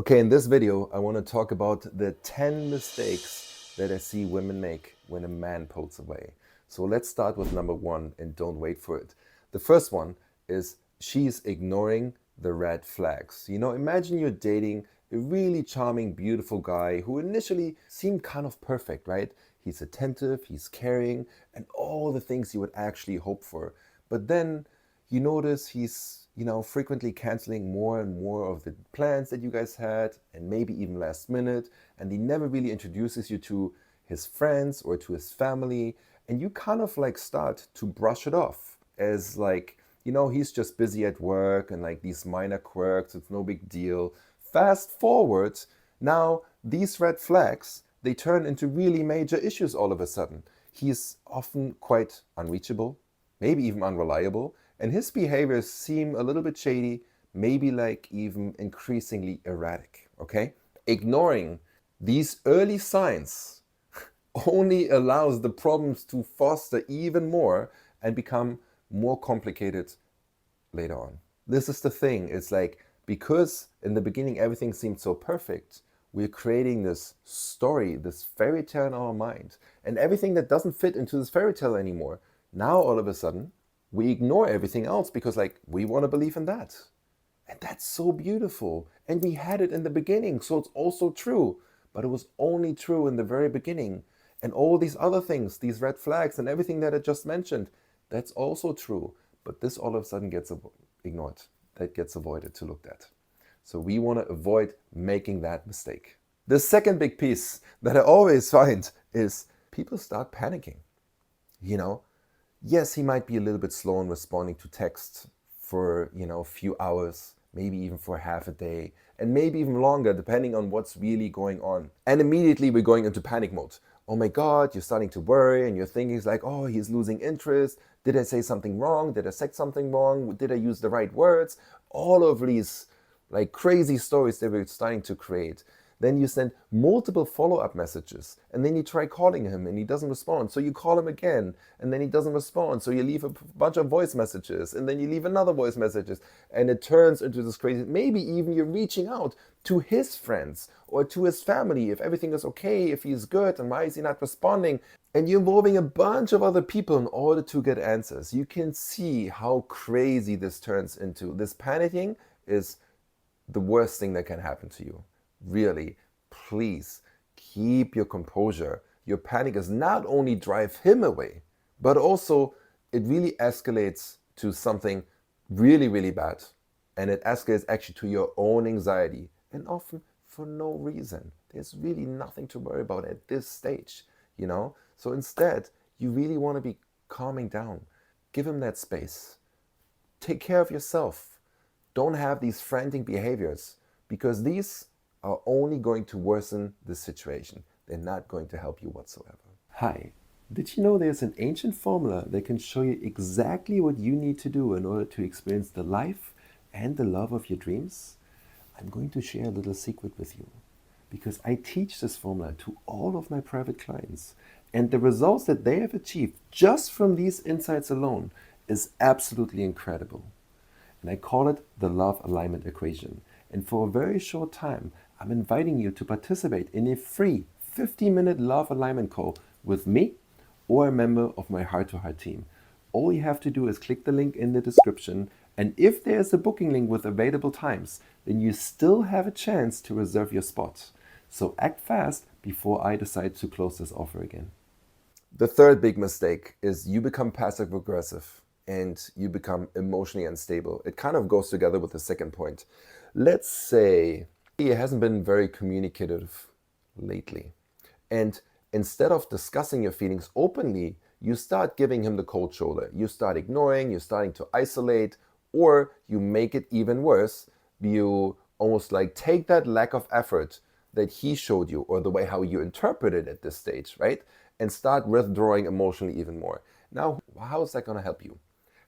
Okay, in this video, I want to talk about the 10 mistakes that I see women make when a man pulls away. So let's start with number one and don't wait for it. The first one is she's ignoring the red flags. Imagine you're dating a really charming, beautiful guy who initially seemed kind of perfect, right? He's attentive, he's caring, and all the things you would actually hope for. But then you notice he's frequently canceling more and more of the plans that you guys had, and maybe even last minute, and he never really introduces you to his friends or to his family, and you kind of start to brush it off as he's just busy at work and these minor quirks, it's no big deal. Fast forward, now these red flags, they turn into really major issues all of a sudden. He's often quite unreachable, maybe even unreliable, and his behaviors seem a little bit shady, maybe even increasingly erratic, okay? Ignoring these early signs only allows the problems to foster even more and become more complicated later on. This is the thing, it's because in the beginning everything seemed so perfect, we're creating this story, this fairy tale in our mind, and everything that doesn't fit into this fairy tale anymore, now all of a sudden, we ignore everything else because we want to believe in that. And that's so beautiful. And we had it in the beginning, so it's also true. But it was only true in the very beginning. And all these other things, these red flags and everything that I just mentioned, that's also true. But this all of a sudden gets ignored. That gets avoided to look at. So we want to avoid making that mistake. The second big piece that I always find is people start panicking. Yes, he might be a little bit slow in responding to text for, a few hours, maybe even for half a day, and maybe even longer, depending on what's really going on. And immediately we're going into panic mode. Oh my God, you're starting to worry and you're thinking oh, he's losing interest. Did I say something wrong? Did I say something wrong? Did I use the right words? All of these crazy stories that we're starting to create. Then you send multiple follow-up messages, and then you try calling him and he doesn't respond. So you call him again, and then he doesn't respond. So you leave a bunch of voice messages, and then you leave another voice messages, and it turns into this crazy, maybe even you're reaching out to his friends or to his family if everything is okay, if he's good, and why is he not responding? And you're involving a bunch of other people in order to get answers. You can see how crazy this turns into. This panicking is the worst thing that can happen to you. Really, please keep your composure. Your panic does not only drive him away, but also it really escalates to something really, really bad. And it escalates actually to your own anxiety, and often for no reason. There's really nothing to worry about at this stage, So instead, you really want to be calming down. Give him that space. Take care of yourself. Don't have these frantic behaviors, because these are only going to worsen the situation. They're not going to help you whatsoever. Hi, did you know there's an ancient formula that can show you exactly what you need to do in order to experience the life and the love of your dreams? I'm going to share a little secret with you, because I teach this formula to all of my private clients, and the results that they have achieved just from these insights alone is absolutely incredible. And I call it the love alignment equation. And for a very short time, I'm inviting you to participate in a free 50-minute love alignment call with me or a member of my heart-to-heart team. All you have to do is click the link in the description, and if there's a booking link with available times, then you still have a chance to reserve your spot. So act fast before I decide to close this offer again. The third big mistake is you become passive-aggressive and you become emotionally unstable. It kind of goes together with the second point. Let's say he hasn't been very communicative lately, and instead of discussing your feelings openly, you start giving him the cold shoulder. You start ignoring, you're starting to isolate, or you make it even worse. You almost take that lack of effort that he showed you, or the way how you interpret it at this stage, right? And start withdrawing emotionally even more. Now, how is that going to help you?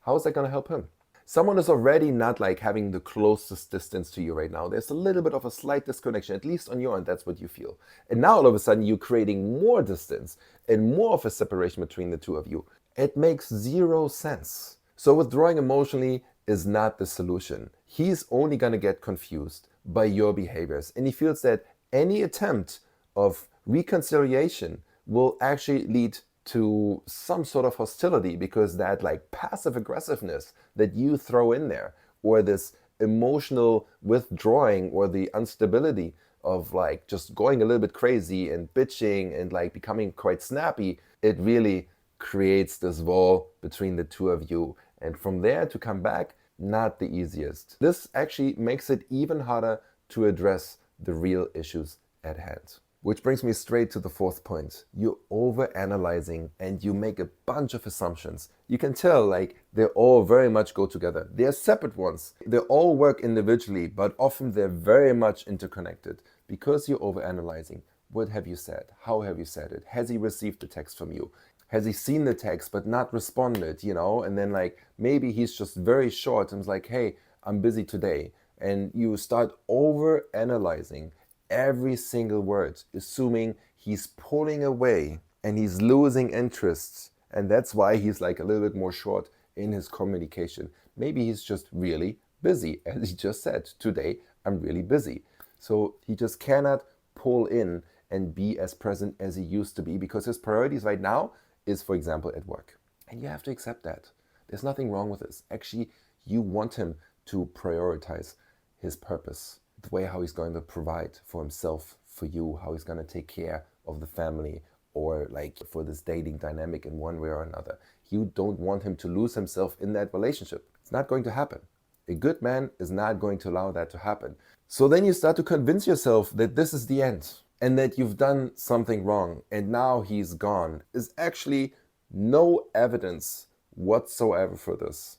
How is that going to help him? Someone is already not having the closest distance to you right now. There's a little bit of a slight disconnection, at least on your end, that's what you feel. And now all of a sudden you're creating more distance and more of a separation between the two of you. It makes zero sense. So withdrawing emotionally is not the solution. He's only going to get confused by your behaviors. And he feels that any attempt of reconciliation will actually lead to some sort of hostility, because that like passive aggressiveness that you throw in there, or this emotional withdrawing, or the instability of like just going a little bit crazy and bitching and like becoming quite snappy, it really creates this wall between the two of you. And from there to come back, not the easiest. This actually makes it even harder to address the real issues at hand. Which brings me straight to the fourth point. You're overanalyzing and you make a bunch of assumptions. You can tell like they all very much go together. They're separate ones. They all work individually, but often they're very much interconnected. Because you're overanalyzing. What have you said? How have you said it? Has he received the text from you? Has he seen the text but not responded, And then like maybe he's just very short and is like, hey, I'm busy today. And you start over analyzing every single word, assuming he's pulling away and he's losing interests. And that's why he's like a little bit more short in his communication. Maybe he's just really busy. As he just said, today I'm really busy. So he just cannot pull in and be as present as he used to be, because his priorities right now is, for example, at work. And you have to accept that. There's nothing wrong with this. Actually, you want him to prioritize his purpose, the way how he's going to provide for himself, for you, how he's going to take care of the family, or like for this dating dynamic in one way or another. You don't want him to lose himself in that relationship. It's not going to happen. A good man is not going to allow that to happen. So then you start to convince yourself that this is the end and that you've done something wrong and now he's gone. Is actually no evidence whatsoever for this.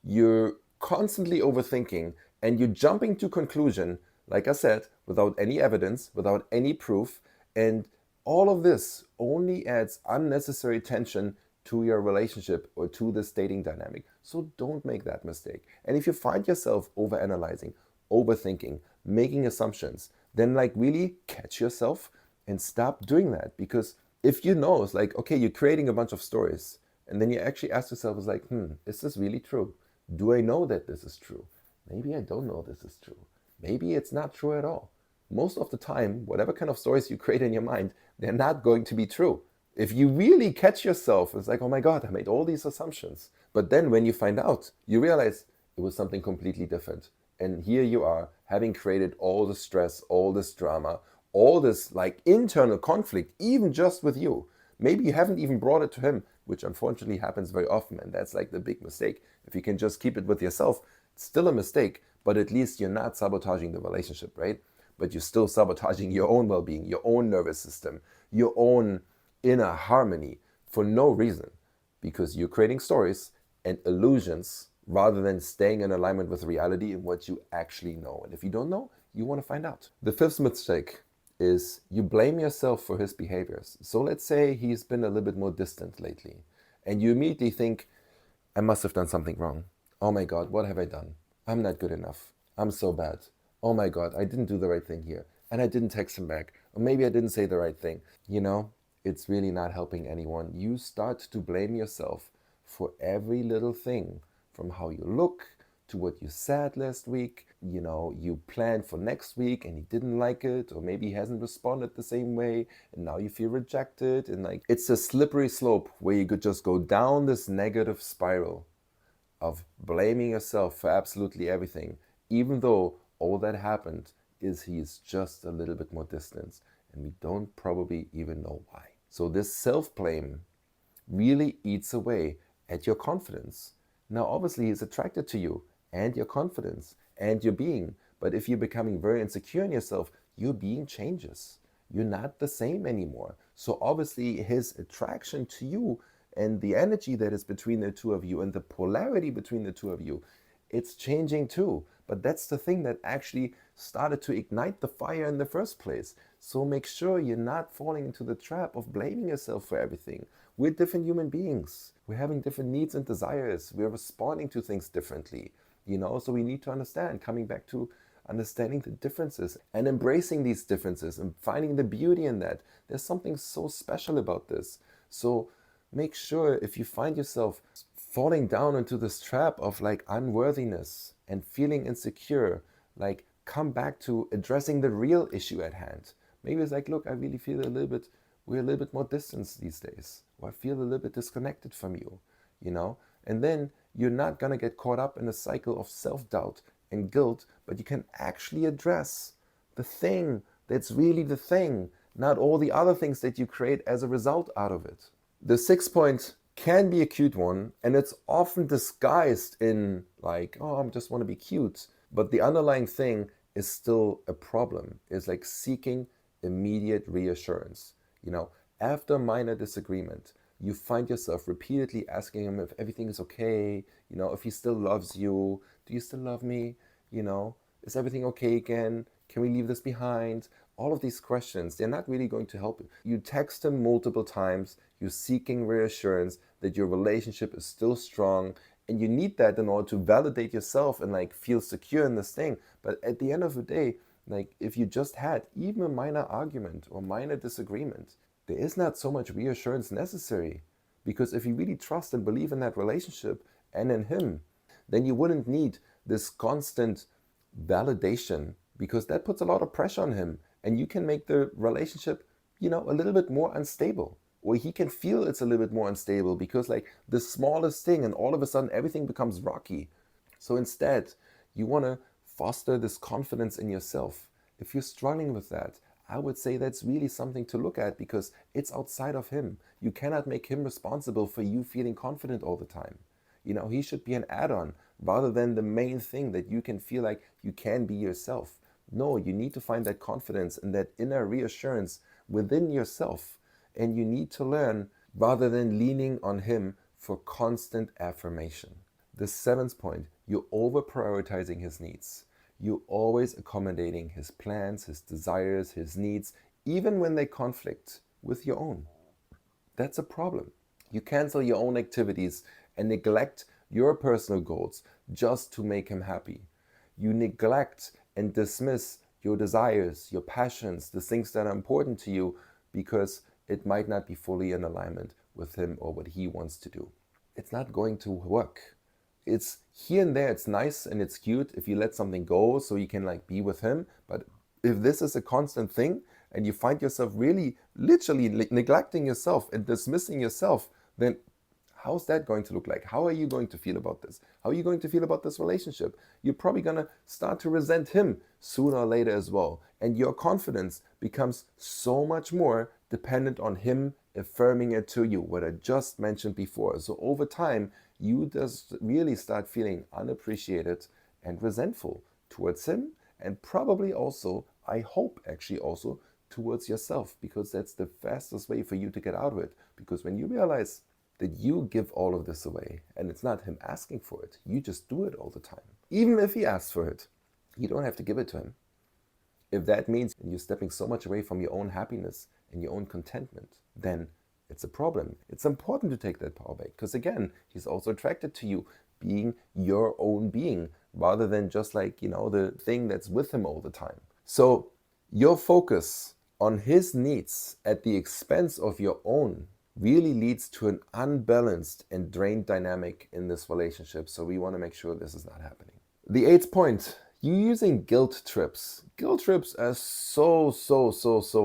You're constantly overthinking and you're jumping to conclusion, like I said, without any evidence, without any proof. And all of this only adds unnecessary tension to your relationship or to this dating dynamic. So don't make that mistake. And if you find yourself overanalyzing, overthinking, making assumptions, then like really catch yourself and stop doing that. Because if you know, it's like, okay, you're creating a bunch of stories and then you actually ask yourself, it's like, is this really true? Do I know that this is true? Maybe I don't know this is true. Maybe it's not true at all. Most of the time, whatever kind of stories you create in your mind, they're not going to be true. If you really catch yourself, it's like, oh my God, I made all these assumptions. But then when you find out, you realize it was something completely different. And here you are, having created all the stress, all this drama, all this like internal conflict, even just with you. Maybe you haven't even brought it to him, which unfortunately happens very often. And that's like the big mistake. If you can just keep it with yourself, it's still a mistake, but at least you're not sabotaging the relationship, right? But you're still sabotaging your own well-being, your own nervous system, your own inner harmony for no reason, because you're creating stories and illusions rather than staying in alignment with reality and what you actually know. And if you don't know, you want to find out. The fifth mistake is you blame yourself for his behaviors. So let's say he's been a little bit more distant lately, and you immediately think, I must have done something wrong. Oh my God, what have I done? I'm not good enough. I'm so bad. Oh my God, I didn't do the right thing here. And I didn't text him back. Or maybe I didn't say the right thing. It's really not helping anyone. You start to blame yourself for every little thing, from how you look to what you said last week. You planned for next week and he didn't like it, or maybe he hasn't responded the same way and now you feel rejected. And like, it's a slippery slope where you could just go down this negative spiral of blaming yourself for absolutely everything, even though all that happened is he's just a little bit more distant and we don't probably even know why. So this self-blame really eats away at your confidence. Now, obviously, he's attracted to you and your confidence and your being. But if you're becoming very insecure in yourself, your being changes. You're not the same anymore. So obviously, his attraction to you and the energy that is between the two of you and the polarity between the two of you, it's changing too. But that's the thing that actually started to ignite the fire in the first place. So make sure you're not falling into the trap of blaming yourself for everything. We're different human beings. We're having different needs and desires. We're responding to things differently. So we need to understand, coming back to understanding the differences and embracing these differences and finding the beauty in that. There's something so special about this. So make sure, if you find yourself falling down into this trap of like unworthiness and feeling insecure, like come back to addressing the real issue at hand. Maybe it's like, look, I really feel we're a little bit more distant these days, or I feel a little bit disconnected from you, And then you're not gonna get caught up in a cycle of self-doubt and guilt, but you can actually address the thing that's really the thing, not all the other things that you create as a result out of it. The 6th point can be a cute one, and it's often disguised in like, oh, I just want to be cute. But the underlying thing is still a problem. It's like seeking immediate reassurance. After minor disagreement, you find yourself repeatedly asking him if everything is okay, if he still loves you, do you still love me, is everything okay again? Can we leave this behind? All of these questions, they're not really going to help you. You text him multiple times, you're seeking reassurance that your relationship is still strong, and you need that in order to validate yourself and like feel secure in this thing. But at the end of the day, like if you just had even a minor argument or minor disagreement, there is not so much reassurance necessary. Because if you really trust and believe in that relationship and in him, then you wouldn't need this constant validation, because that puts a lot of pressure on him, and you can make the relationship, a little bit more unstable, or he can feel it's a little bit more unstable because like the smallest thing and all of a sudden everything becomes rocky. So instead, you want to foster this confidence in yourself. If you're struggling with that, I would say that's really something to look at, because it's outside of him. You cannot make him responsible for you feeling confident all the time. He should be an add-on rather than the main thing that you can feel like you can be yourself. No, you need to find that confidence and that inner reassurance within yourself. And you need to learn rather than leaning on him for constant affirmation. The 7th point, you're over prioritizing his needs. You're always accommodating his plans, his desires, his needs, even when they conflict with your own. That's a problem. You cancel your own activities and neglect your personal goals just to make him happy. You neglect and dismiss your desires, your passions, the things that are important to you, because it might not be fully in alignment with him or what he wants to do. It's not going to work. It's here and there, it's nice and it's cute if you let something go so you can like be with him. But if this is a constant thing and you find yourself really literally neglecting yourself and dismissing yourself, then how's that going to look like? How are you going to feel about this? How are you going to feel about this relationship? You're probably going to start to resent him sooner or later as well. And your confidence becomes so much more dependent on him affirming it to you, what I just mentioned before. So over time, you just really start feeling unappreciated and resentful towards him, and probably also, I hope actually also, towards yourself, because that's the fastest way for you to get out of it. Because when you realize that you give all of this away, and it's not him asking for it, you just do it all the time. Even if he asks for it, you don't have to give it to him. If that means you're stepping so much away from your own happiness and your own contentment, then it's a problem. It's important to take that power back, because again, he's also attracted to you being your own being, rather than just like, the thing that's with him all the time. So your focus on his needs at the expense of your own really leads to an unbalanced and drained dynamic in this relationship. So we want to make sure this is not happening. The 8th point, you using guilt trips. Guilt trips are so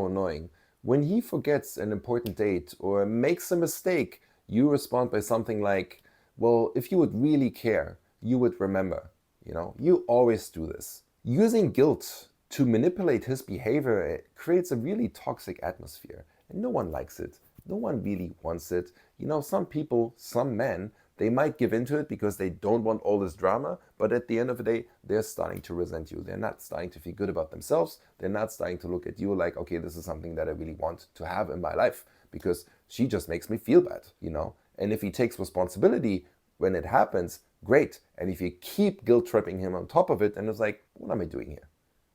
annoying. When he forgets an important date or makes a mistake, you respond by something like, well, if you would really care, you would remember. You always do this. Using guilt to manipulate his behavior, it creates a really toxic atmosphere, and no one likes it. No one really wants it. Some people, some men, they might give into it because they don't want all this drama, but at the end of the day, they're starting to resent you. They're not starting to feel good about themselves. They're not starting to look at you like, okay, this is something that I really want to have in my life, because she just makes me feel bad, And if he takes responsibility when it happens, great. And if you keep guilt tripping him on top of it, then it's like, what am I doing here?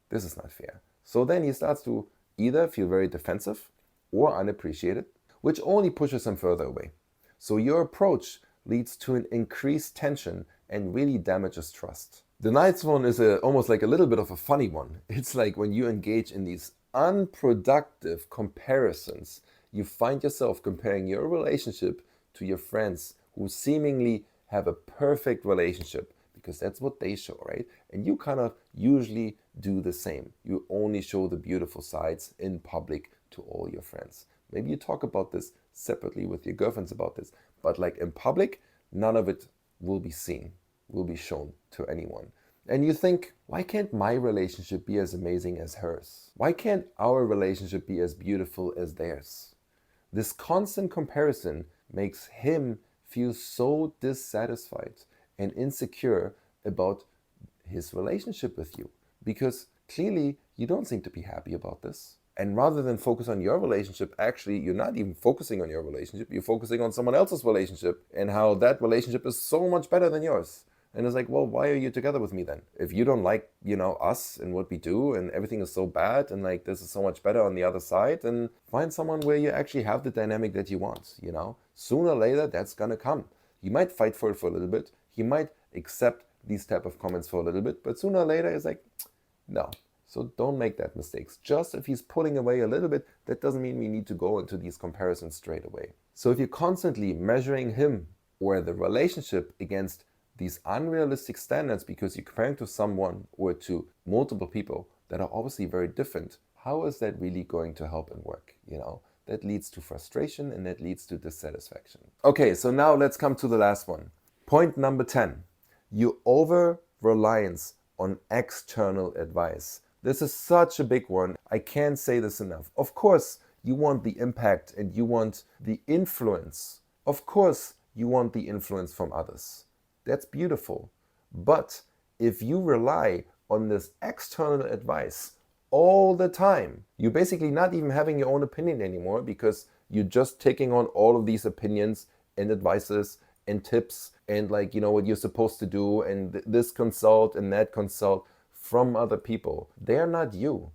This is not fair. So then he starts to either feel very defensive or unappreciated, which only pushes him further away. So your approach leads to an increased tension and really damages trust. The 9th one is almost like a little bit of a funny one. It's like when you engage in these unproductive comparisons, you find yourself comparing your relationship to your friends who seemingly have a perfect relationship, because that's what they show, right? And you kind of usually do the same. You only show the beautiful sides in public to all your friends. Maybe you talk about this separately with your girlfriends about this, but like in public, none of it will be seen, will be shown to anyone. And you think, why can't my relationship be as amazing as hers? Why can't our relationship be as beautiful as theirs? This constant comparison makes him feel so dissatisfied and insecure about his relationship with you, because clearly you don't seem to be happy about this. And rather than focus on your relationship, actually, you're not even focusing on your relationship. You're focusing on someone else's relationship and how that relationship is so much better than yours. And it's like, well, why are you together with me then? If you don't like, us and what we do and everything is so bad and like this is so much better on the other side, then find someone where you actually have the dynamic that you want, Sooner or later, that's going to come. You might fight for it for a little bit. You might accept these type of comments for a little bit, but sooner or later, it's like, no. So don't make that mistake. Just if he's pulling away a little bit, that doesn't mean we need to go into these comparisons straight away. So if you're constantly measuring him or the relationship against these unrealistic standards because you're comparing to someone or to multiple people that are obviously very different, how is that really going to help and work? That leads to frustration and that leads to dissatisfaction. Okay, so now let's come to the last one. Point number 10, you over-reliance on external advice. This is such a big one. I can't say this enough. Of course, you want the impact and you want the influence. Of course, you want the influence from others. That's beautiful. But if you rely on this external advice all the time, you're basically not even having your own opinion anymore because you're just taking on all of these opinions and advices and tips and what you're supposed to do and this consult and that consult from other people. They're not you.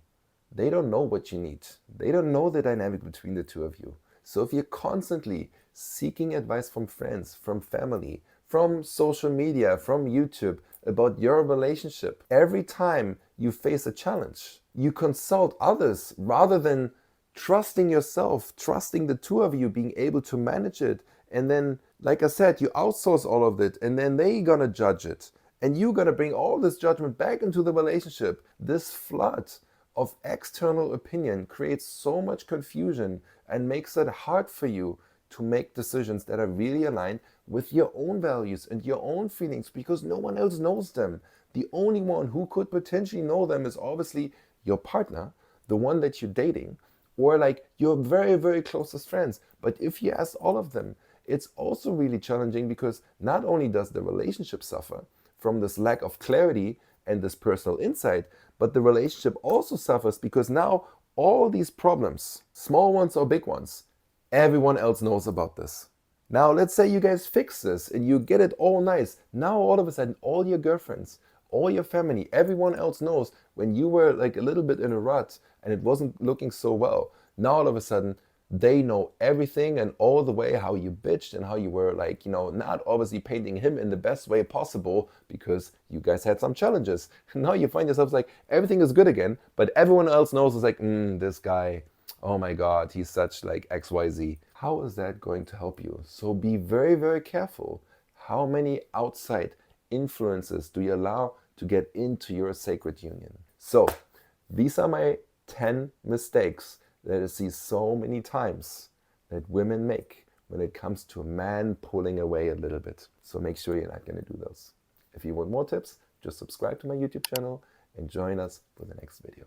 They don't know what you need. They don't know the dynamic between the two of you. So if you're constantly seeking advice from friends, from family, from social media, from YouTube about your relationship, every time you face a challenge, you consult others rather than trusting yourself, trusting the two of you being able to manage it. And then, like I said, you outsource all of it and then they're gonna judge it. And you're gonna bring all this judgment back into the relationship. This flood of external opinion creates so much confusion and makes it hard for you to make decisions that are really aligned with your own values and your own feelings because no one else knows them. The only one who could potentially know them is obviously your partner, the one that you're dating, or your very, very closest friends. But if you ask all of them, it's also really challenging because not only does the relationship suffer from this lack of clarity and this personal insight, but the relationship also suffers because now all these problems, small ones or big ones, everyone else knows about this. Now, let's say you guys fix this and you get it all nice. Now, all of a sudden, all your girlfriends, all your family, everyone else knows when you were a little bit in a rut and it wasn't looking so well. Now, all of a sudden, they know everything and all the way how you bitched and how you were not obviously painting him in the best way possible because you guys had some challenges. Now you find yourselves everything is good again, but everyone else knows it's this guy, oh my God, he's such XYZ. How is that going to help you? So be very, very careful. How many outside influences do you allow to get into your sacred union? So these are my 10 mistakes that I see so many times that women make when it comes to a man pulling away a little bit. So make sure you're not going to do those. If you want more tips, just subscribe to my YouTube channel and join us for the next video.